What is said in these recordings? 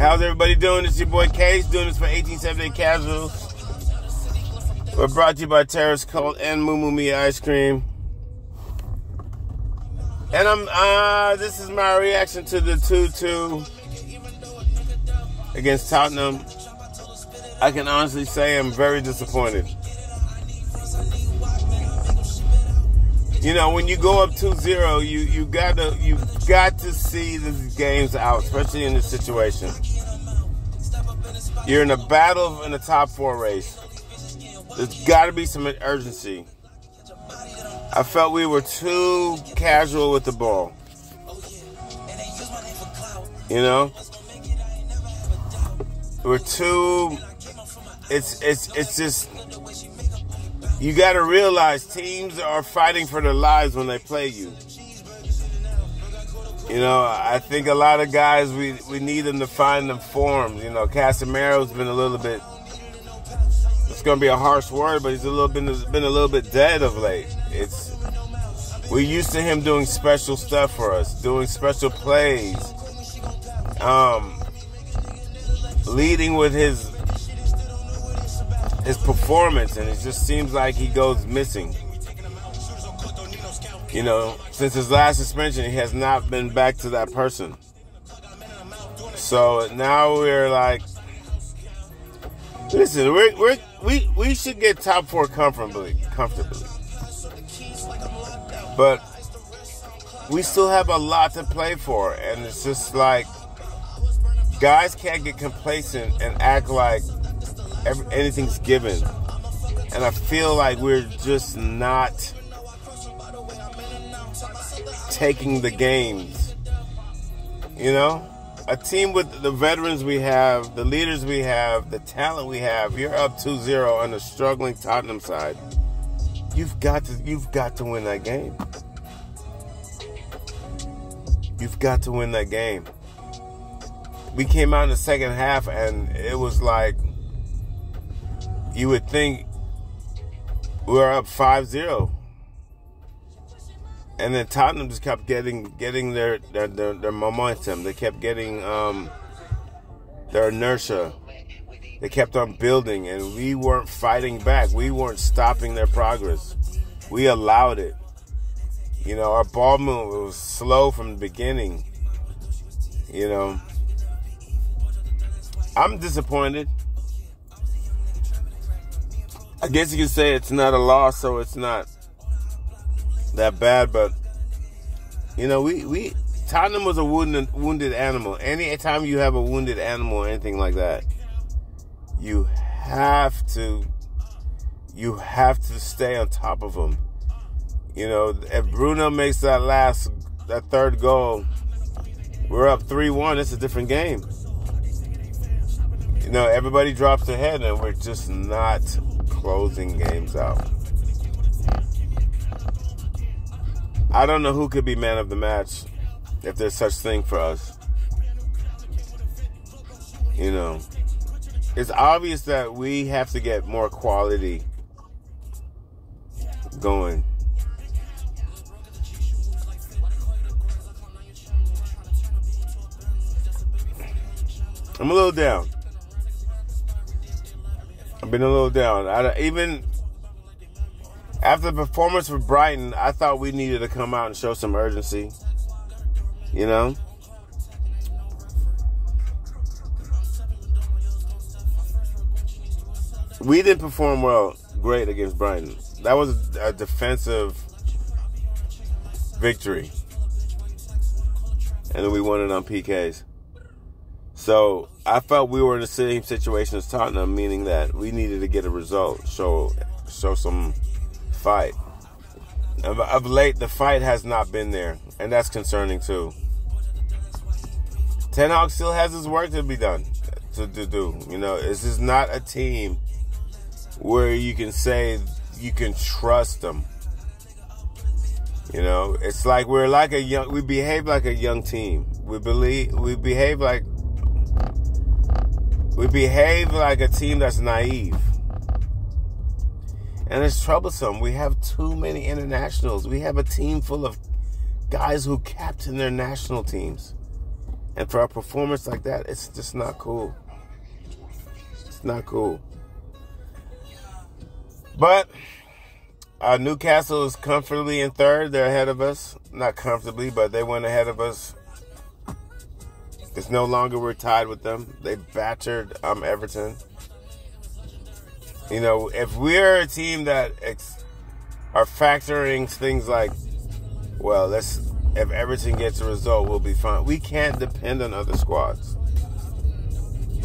How's everybody doing? It's your boy Case doing this for 1878 Casuals. We're brought to you by Terrace Cult and Moo Moo Me Ice Cream. And this is my reaction to the 2-2 against Tottenham. I can honestly say I'm very disappointed. You know, when you go up 2-0, you've got to see these games out, especially in this situation. You're in a battle in the top 4 race. There's got to be some urgency. I felt we were too casual with the ball. You know, we're too. It's just. You got to realize teams are fighting for their lives when they play you. You know, I think a lot of guys, we need them to find them forms. You know, Casemiro's been a little bit, it's going to be a harsh word, but he's been a little bit dead of late. We're used to him doing special stuff for us, doing special plays, leading with his performance, and it just seems like he goes missing. You know, since his last suspension, he has not been back to that person. So now we're like, listen, we should get top 4 comfortably. But we still have a lot to play for, and it's just like guys can't get complacent and act like anything's given. And I feel like we're just not taking the games. You know, a team with the veterans we have, the leaders we have, the talent we have. You're up 2-0 on a struggling Tottenham side. You've got to win that game. You've got to win that game. We came out in the second half and it was like, you would think we were up 5-0. And then Tottenham just kept getting their momentum. They kept getting their inertia. They kept on building, and we weren't fighting back. We weren't stopping their progress. We allowed it. You know, our ball movement was slow from the beginning. You know, I'm disappointed. I guess you could say it's not a loss, so it's not that bad. But you know, Tottenham was a wounded animal. Anytime you have a wounded animal or anything like that, you have to stay on top of them. You know, if Bruno makes that third goal, we're up 3-1. It's a different game. You know, everybody drops their head, and we're just not closing games out. I don't know who could be man of the match if there's such thing for us. You know, it's obvious that we have to get more quality going. I'm a little down. I've been a little down. Even after the performance for Brighton, I thought we needed to come out and show some urgency. You know? We didn't perform great against Brighton. That was a defensive victory. And then we won it on PKs. So I felt we were in the same situation as Tottenham, meaning that we needed to get a result, show some fight. Of late, the fight has not been there, and that's concerning too. Ten Hag still has his work to be done, to do. You know, this is not a team where you can say you can trust them. You know, it's like we behave like a young team. We behave like a team that's naive. And it's troublesome. We have too many internationals. We have a team full of guys who captain their national teams. And for a performance like that, it's just not cool. It's not cool. But Newcastle is comfortably in third. They're ahead of us. Not comfortably, but they went ahead of us. It's no longer we're tied with them. They battered Everton. You know, if we're a team that are factoring things like, well, if Everton gets a result, we'll be fine. We can't depend on other squads.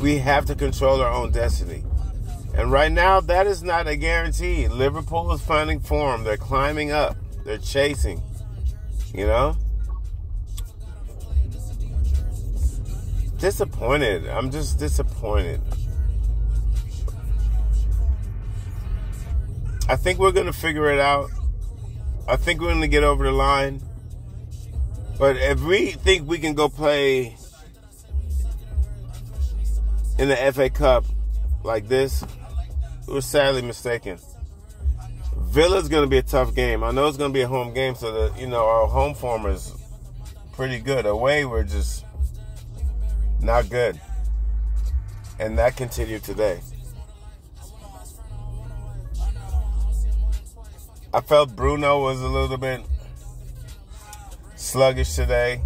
We have to control our own destiny. And right now, that is not a guarantee. Liverpool is finding form. They're climbing up. They're chasing. You know? Disappointed. I'm just disappointed. I think we're going to figure it out. I think we're going to get over the line. But if we think we can go play in the FA Cup like this, we're sadly mistaken. Villa's going to be a tough game. I know it's going to be a home game, so that, you know, our home form is pretty good. Away, we're just not good. And that continued today. I felt Bruno was a little bit sluggish today.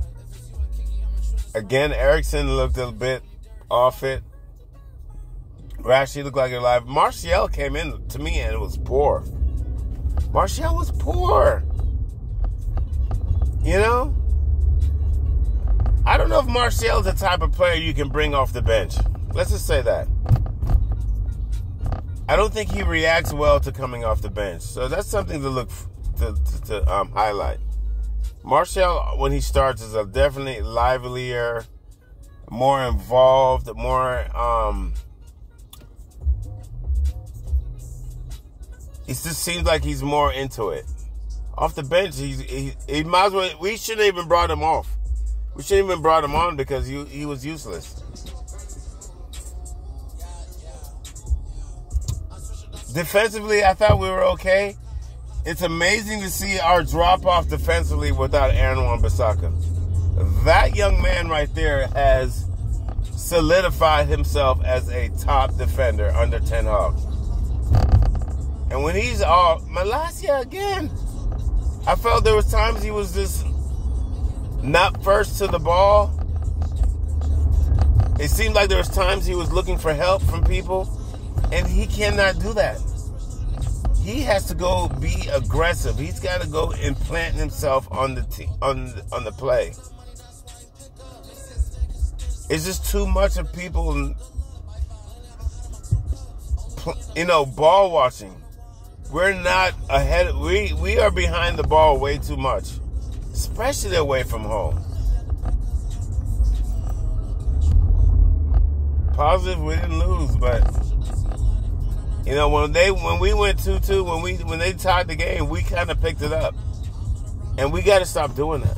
Again, Eriksen looked a bit off it. Rashid looked like he alive. Martial came in to me and it was poor. Martial was poor. You know? I don't know if Martial is the type of player you can bring off the bench. Let's just say that. I don't think he reacts well to coming off the bench. So that's something to look to highlight. Martial, when he starts, is a definitely livelier, more involved, more it just seems like he's more into it. Off the bench, he might as well. We shouldn't have even brought him off. We shouldn't have even brought him on because he was useless. Defensively, I thought we were okay. It's amazing to see our drop-off defensively without Aaron Wan-Bissaka. That young man right there has solidified himself as a top defender under Ten Hag. And when he's Malacia again, I felt there was times he was just not first to the ball. It seemed like there was times he was looking for help from people, and he cannot do that. He has to go be aggressive. He's got to go and plant himself on the on the play. It's just too much of people, you know, ball watching. We're not ahead. We are behind the ball way too much, especially away from home. Positive, we didn't lose, but you know, when we went 2-2, when they tied the game, we kind of picked it up, and we got to stop doing that.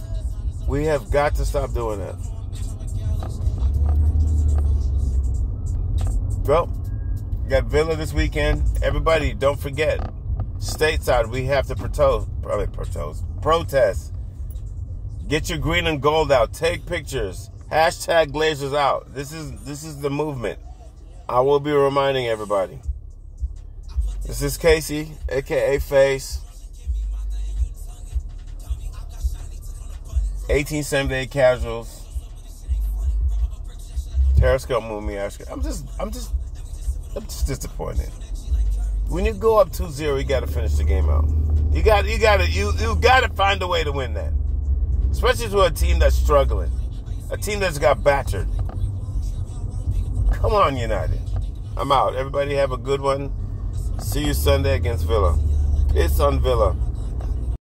We have got to stop doing that. Well, got Villa this weekend. Everybody, don't forget, stateside, we have to protest. Get your green and gold out. Take pictures. Hashtag Glazers out. This is the movement. I will be reminding everybody. This is Casey, a.k.a. Face. 1878 Casuals. Periscope movie. I'm just disappointed. When you go up 2-0, you got to finish the game out. You got to find a way to win that, especially to a team that's struggling, a team that's got battered. Come on, United. I'm out. Everybody have a good one. See you Sunday against Villa. It's on Villa.